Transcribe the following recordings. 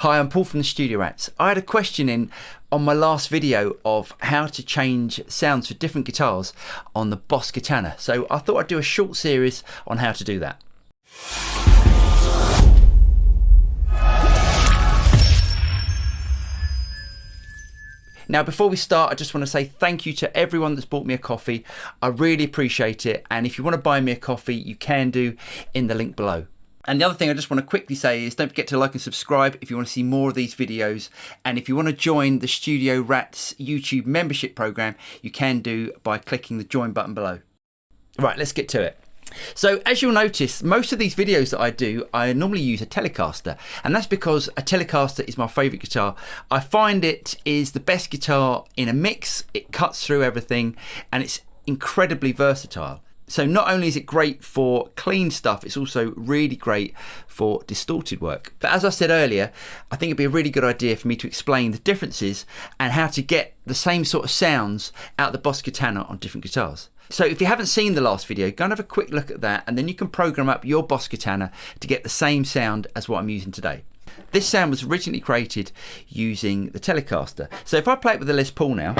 Hi, I'm Paul from the Studio Rats. I had a question in on my last video of how to change sounds for different guitars on the Boss Katana. So I thought I'd do a short series on how to do that. Now, before we start, I just want to say thank you to everyone that's bought me a coffee. I really appreciate it. And if you want to buy me a coffee, you can do in the link below. And the other thing I just want to quickly say is don't forget to like and subscribe if you want to see more of these videos. And if you want to join the Studio Rats YouTube membership program, you can do by clicking the join button below. Right, let's get to it. So as you'll notice, most of these videos that I do, I normally use a Telecaster, and that's because a Telecaster is my favourite guitar. I find it is the best guitar in a mix. It cuts through everything and it's incredibly versatile. So not only is it great for clean stuff, it's also really great for distorted work. But as I said earlier, I think it'd be a really good idea for me to explain the differences and how to get the same sort of sounds out of the Boss Katana on different guitars. So if you haven't seen the last video, go and have a quick look at that, and then you can program up your Boss Katana to get the same sound as what I'm using today. This sound was originally created using the Telecaster. So if I play it with the Les Paul now,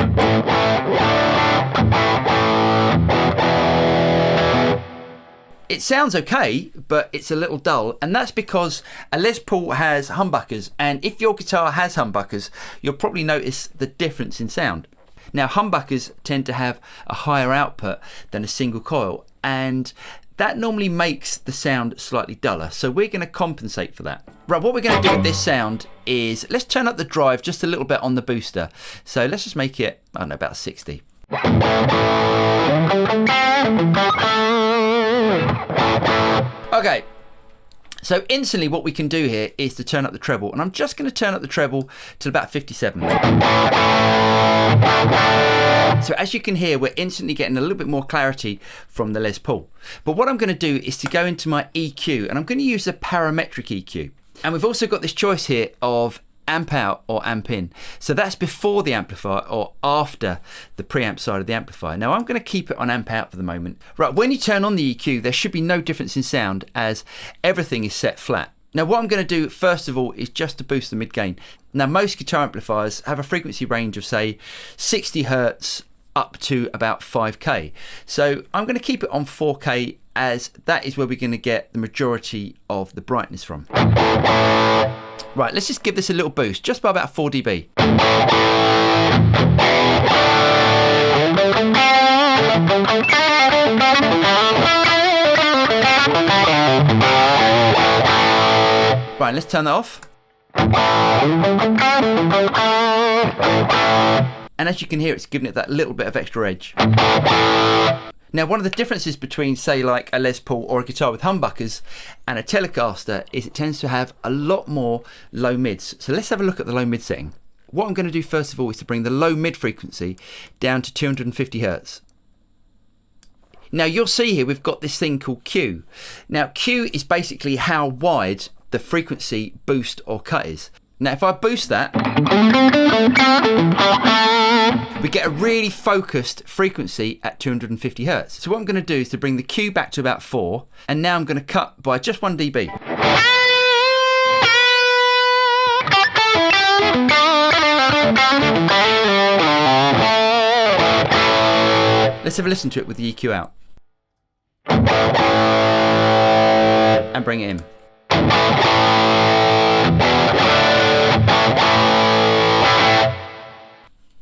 it sounds okay, but it's a little dull, and that's because a Les Paul has humbuckers, and if your guitar has humbuckers, you'll probably notice the difference in sound. Now, humbuckers tend to have a higher output than a single coil, and that normally makes the sound slightly duller, so we're going to compensate for that. Right, what we're going to do with this sound is, let's turn up the drive just a little bit on the booster. So let's just make it, I don't know, about 60. Okay, so instantly what we can do here is to turn up the treble, and I'm just going to turn up the treble to about 57. So as you can hear, we're instantly getting a little bit more clarity from the Les Paul. But what I'm going to do is to go into my EQ, and I'm going to use a parametric EQ. And we've also got this choice here of amp out or amp in. So that's before the amplifier or after the preamp side of the amplifier. Now I'm going to keep it on amp out for the moment. Right, when you turn on the EQ, there should be no difference in sound as everything is set flat. Now what I'm going to do first of all is just to boost the mid gain. Now most guitar amplifiers have a frequency range of say 60 Hertz up to about 5K. So I'm going to keep it on 4K as that is where we're going to get the majority of the brightness from. Right, let's just give this a little boost, just by about 4 dB. Right, let's turn that off. And as you can hear, it's giving it that little bit of extra edge. Now, one of the differences between, say, like a Les Paul or a guitar with humbuckers and a Telecaster is it tends to have a lot more low mids. So let's have a look at the low mid setting. What I'm going to do first of all is to bring the low mid frequency down to 250 Hertz. Now you'll see here we've got this thing called Q. Now Q is basically how wide the frequency boost or cut is. Now if I boost that, we get a really focused frequency at 250 Hertz. So what I'm going to do is to bring the Q back to about 4, and now I'm going to cut by just 1 dB. Let's have a listen to it with the EQ out. And bring it in.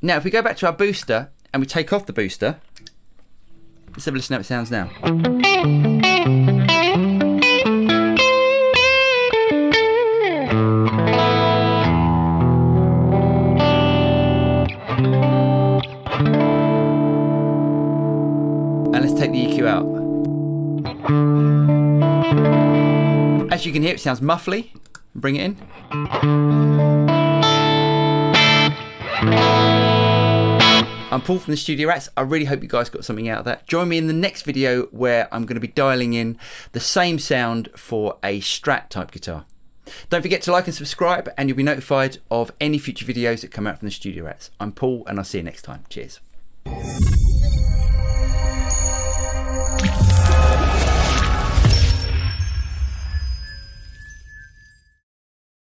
Now if we go back to our booster and we take off the booster, let's have a listen to how it sounds now. And let's take the EQ out. As you can hear, it sounds muffly. Bring it in. I'm Paul from the Studio Rats. I really hope you guys got something out of that. Join me in the next video where I'm going to be dialing in the same sound for a Strat type guitar. Don't forget to like and subscribe, and you'll be notified of any future videos that come out from the Studio Rats. I'm Paul, and I'll see you next time. Cheers.